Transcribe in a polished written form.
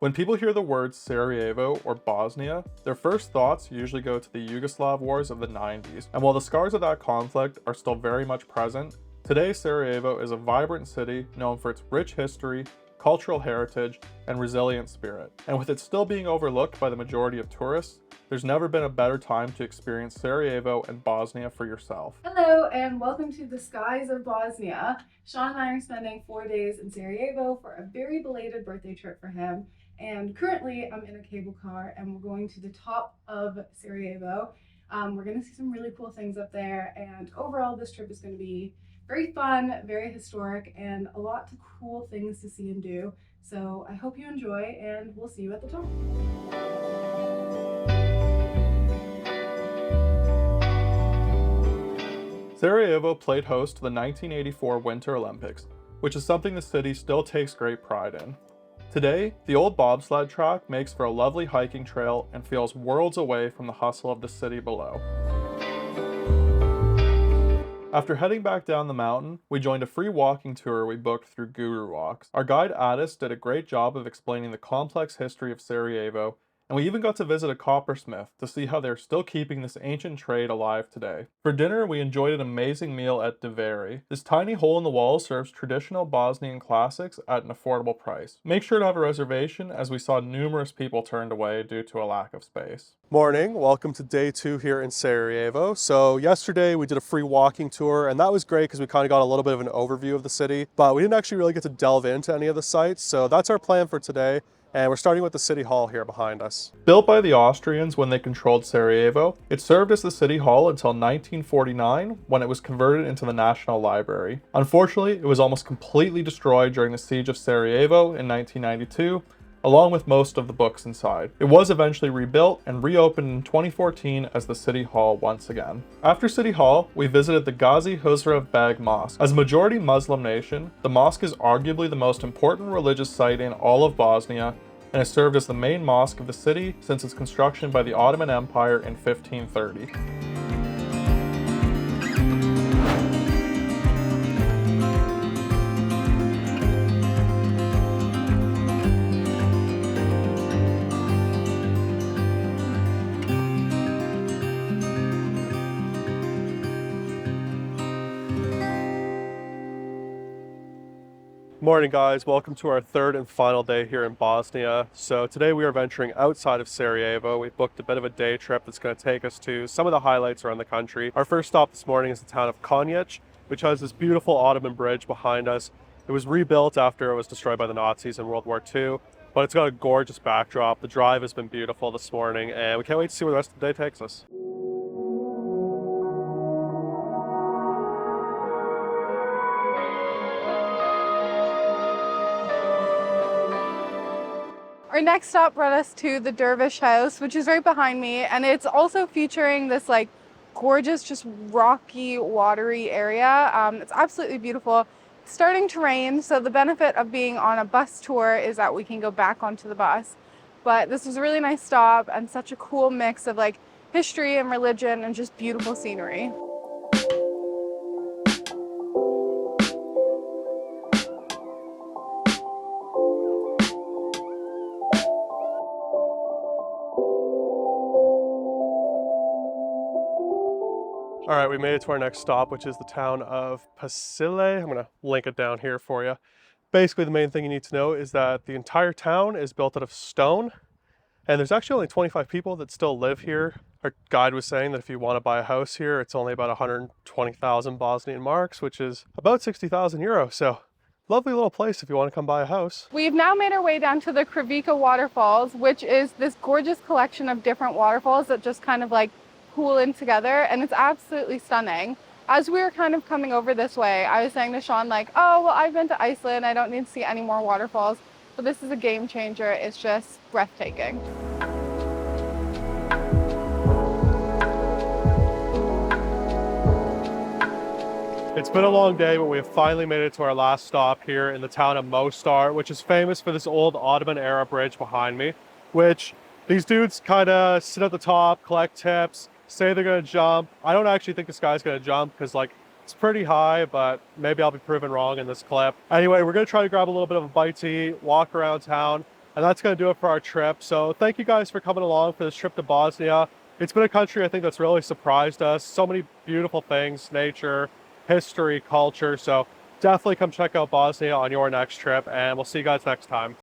When people hear the words Sarajevo or Bosnia, their first thoughts usually go to the Yugoslav wars of the 90s. And while the scars of that conflict are still very much present, today Sarajevo is a vibrant city known for its rich history, cultural heritage, and resilient spirit. And with it still being overlooked by the majority of tourists, there's never been a better time to experience Sarajevo and Bosnia for yourself. Hello and welcome to the skies of Bosnia. Shawn and I are spending 4 days in Sarajevo for a very belated birthday trip for him. And currently I'm in a cable car and we're going to the top of Sarajevo. We're going to see some really cool things up there, and overall this trip is going to be very fun, very historic, and a lot of cool things to see and do. So I hope you enjoy, and we'll see you at the top. Sarajevo played host to the 1984 Winter Olympics, which is something the city still takes great pride in. Today, the old bobsled track makes for a lovely hiking trail and feels worlds away from the hustle of the city below. After heading back down the mountain, we joined a free walking tour we booked through Guru Walks. Our guide Addis did a great job of explaining the complex history of Sarajevo, and we even got to visit a coppersmith to see how they're still keeping this ancient trade alive today. For dinner, we enjoyed an amazing meal at Deveri. This tiny hole in the wall serves traditional Bosnian classics at an affordable price. Make sure to have a reservation, as we saw numerous people turned away due to a lack of space. Morning, welcome to day 2 here in Sarajevo. So yesterday we did a free walking tour, and that was great because we kind of got a little bit of an overview of the city, but we didn't actually really get to delve into any of the sites. So that's our plan for today. And we're starting with the city hall here behind us. Built by the Austrians when they controlled Sarajevo, it served as the city hall until 1949, when it was converted into the National Library. Unfortunately, it was almost completely destroyed during the siege of Sarajevo in 1992, along with most of the books inside. It was eventually rebuilt and reopened in 2014 as the City Hall once again. After City Hall, we visited the Gazi Huzrev Beg Mosque. As a majority Muslim nation, the mosque is arguably the most important religious site in all of Bosnia, and has served as the main mosque of the city since its construction by the Ottoman Empire in 1530. Morning guys, welcome to our third and final day here in Bosnia. So today we are venturing outside of Sarajevo. We booked a bit of a day trip that's going to take us to some of the highlights around the country. Our first stop this morning is the town of Konjic, which has this beautiful Ottoman bridge behind us. It was rebuilt after it was destroyed by the Nazis in World War II, but it's got a gorgeous backdrop. The drive has been beautiful this morning, and we can't wait to see where the rest of the day takes us. Our next stop brought us to the Dervish House, which is right behind me, and it's also featuring this gorgeous, just rocky, watery area. It's absolutely beautiful. It's starting to rain, so the benefit of being on a bus tour is that we can go back onto the bus. But this was a really nice stop and such a cool mix of history and religion and just beautiful scenery. All right, we made it to our next stop, which is the town of Pasile. I'm gonna link it down here for you. Basically, the main thing you need to know is that the entire town is built out of stone, and there's actually only 25 people that still live here. Our guide was saying that if you want to buy a house here, it's only about 120,000 Bosnian marks, which is about 60,000 euros. So lovely little place if you want to come buy a house. We've now made our way down to the Krivika waterfalls, which is this gorgeous collection of different waterfalls that just kind of pool in together, and it's absolutely stunning. As we were kind of coming over this way, I was saying to Shawn oh, well, I've been to Iceland, I don't need to see any more waterfalls, but this is a game changer. It's just breathtaking. It's been a long day, but we have finally made it to our last stop here in the town of Mostar, which is famous for this old Ottoman era bridge behind me, which these dudes kind of sit at the top, collect tips, say they're going to jump. I don't actually think this guy's going to jump because it's pretty high, but maybe I'll be proven wrong in this clip. Anyway, we're going to try to grab a little bit of a bite to eat, walk around town, And that's going to do it for our trip. So thank you guys for coming along for this trip to Bosnia. It's been a country I think that's really surprised us. So many beautiful things, nature, history, culture. So definitely come check out Bosnia on your next trip, and we'll see you guys next time.